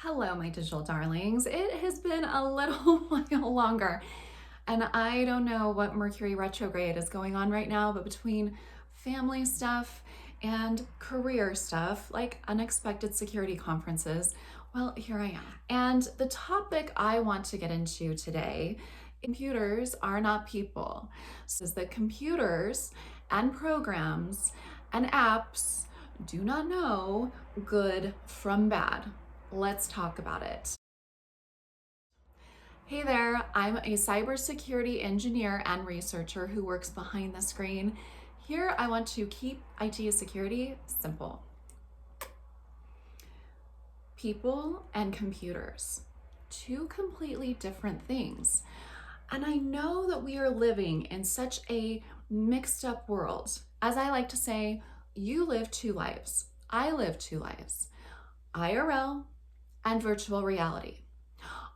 Hello, my digital darlings. It has been a little while longer, and I don't know what Mercury retrograde is going on right now, but between family stuff and career stuff, like unexpected security conferences, well, here I am. And the topic I want to get into today, computers are not people. So is that computers and programs and apps do not know good from bad. Let's talk about it. Hey there, I'm a cybersecurity engineer and researcher who works behind the screen. Here, I want to keep IT security simple. People and computers, two completely different things. And I know that we are living in such a mixed up world. As I like to say, you live two lives. I live two lives, IRL and virtual reality.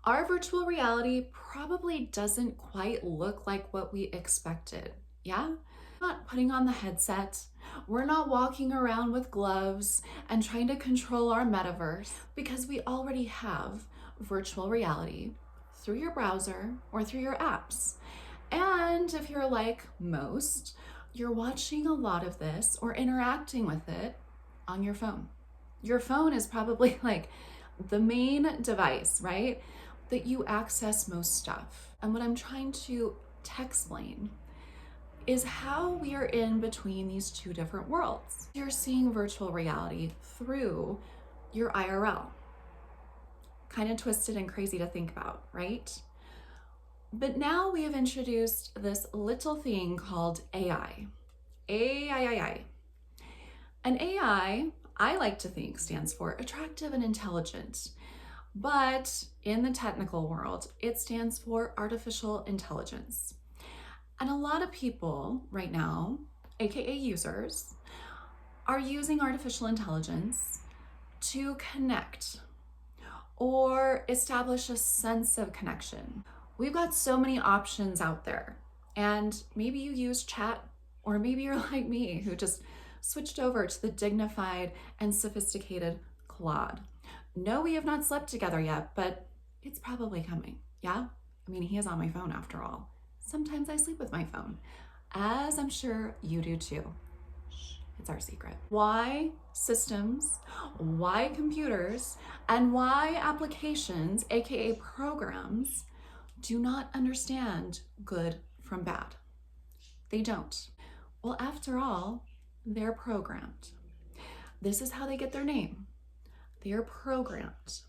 Our virtual reality probably doesn't quite look like what we expected. Yeah? We're not putting on the headset. We're not walking around with gloves and trying to control our metaverse because we already have virtual reality through your browser or through your apps. And if you're like most, you're watching a lot of this or interacting with it on your phone. Your phone is probably like the main device, right? That you access most stuff. And what I'm trying to explain is how we are in between these two different worlds. You're seeing virtual reality through your IRL. Kind of twisted and crazy to think about, right? But now we have introduced this little thing called AI. AI. And AI, I like to think, stands for attractive and intelligent. But in the technical world, it stands for artificial intelligence. And a lot of people right now, AKA users, are using artificial intelligence to connect or establish a sense of connection. We've got so many options out there. And maybe you use chat, or maybe you're like me who just switched over to the dignified and sophisticated Claude. No, we have not slept together yet, but it's probably coming. Yeah? I mean, he is on my phone after all. Sometimes I sleep with my phone, as I'm sure you do too. Shh, it's our secret. Why systems, why computers, and why applications, aka programs, do not understand good from bad? They don't. Well, after all, they're programmed. This is how they get their name. They're programmed.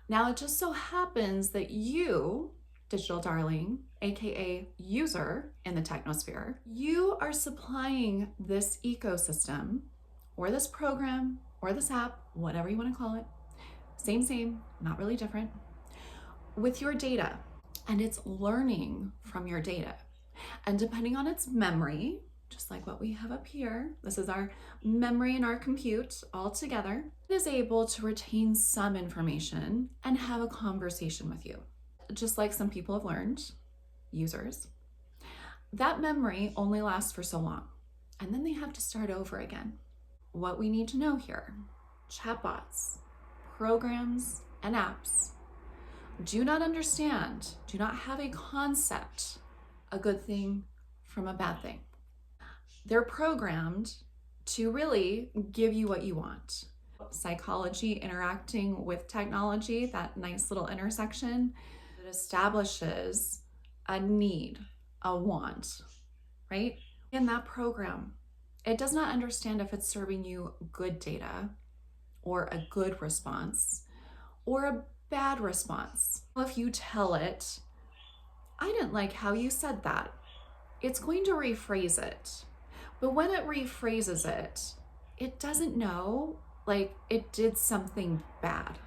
Now, it just so happens that you, digital darling, aka user in the technosphere, you are supplying this ecosystem or this program or this app, whatever you want to call it, same, not really different, with your data. And it's learning from your data. And depending on its memory, just like what we have up here, this is our memory and our compute all together, it is able to retain some information and have a conversation with you. Just like some people have learned, users, that memory only lasts for so long, and then they have to start over again. What we need to know here, chatbots, programs, and apps do not understand, do not have a concept, a good thing from a bad thing. They're programmed to really give you what you want. Psychology interacting with technology, that nice little intersection, it establishes a need, a want, right? In that program, it does not understand if it's serving you good data or a good response or a bad response. If you tell it, I didn't like how you said that, it's going to rephrase it. But when it rephrases it, it doesn't know like it did something bad.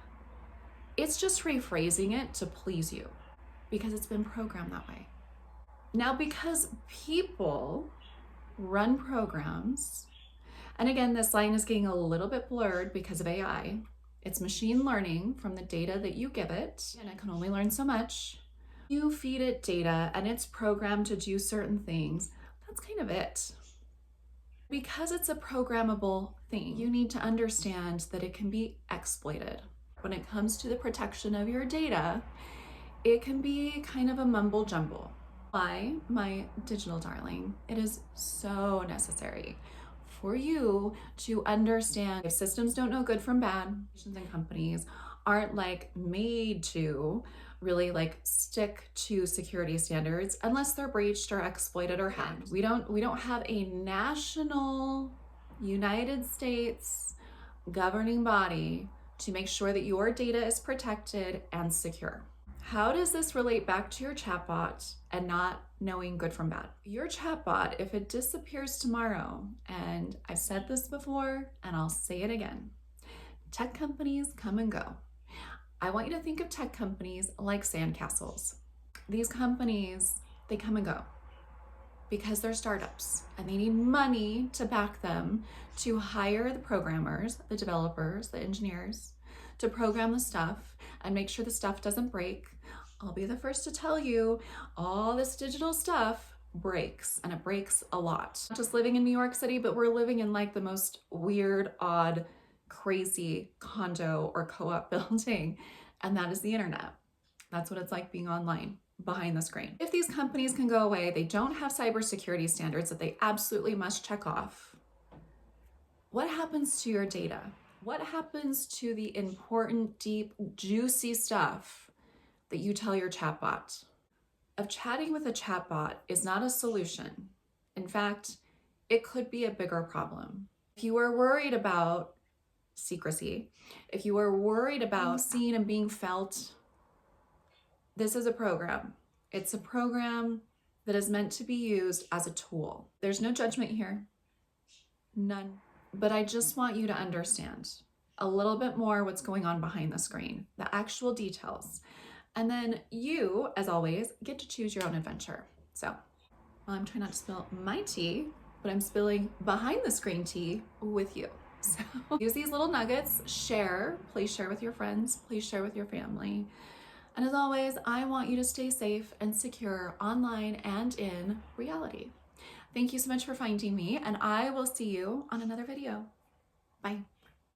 It's just rephrasing it to please you because it's been programmed that way. Now, because people run programs, and again, this line is getting a little bit blurred because of AI. It's machine learning from the data that you give it, and it can only learn so much. You feed it data and it's programmed to do certain things. That's kind of it. Because it's a programmable thing, you need to understand that it can be exploited. when it comes to the protection of your data, it can be kind of a mumble jumble. Why, my digital darling, it is so necessary for you to understand if systems don't know good from bad, and companies aren't like made to really like stick to security standards unless they're breached or exploited or hacked. We don't have a national United States governing body to make sure that your data is protected and secure. How does this relate back to your chatbot and not knowing good from bad? Your chatbot, if it disappears tomorrow, and I've said this before and I'll say it again, tech companies come and go. I want you to think of tech companies like sandcastles. These companies, they come and go because they're startups and they need money to back them to hire the programmers, the developers, the engineers to program the stuff and make sure the stuff doesn't break. I'll be the first to tell you, all this digital stuff breaks, and it breaks a lot. Not just living in New York City, but we're living in like the most weird, odd, crazy condo or co-op building, and that is the internet. That's what it's like being online behind the screen. If these companies can go away, they don't have cybersecurity standards that they absolutely must check off. What happens to your data? What happens to the important, deep, juicy stuff that you tell your chatbot? Of chatting with a chatbot is not a solution. In fact, it could be a bigger problem. If you are worried about secrecy, if you are worried about seen and being felt, this is a program. It's a program that is meant to be used as a tool. There's no judgment here, none. But I just want you to understand a little bit more what's going on behind the screen, the actual details. And then you, as always, get to choose your own adventure. So, well, I'm trying not to spill my tea, but I'm spilling behind the screen tea with you. So use these little nuggets, share, please share with your friends, please share with your family. And as always, I want you to stay safe and secure online and in reality. Thank you so much for finding me, and I will see you on another video. Bye.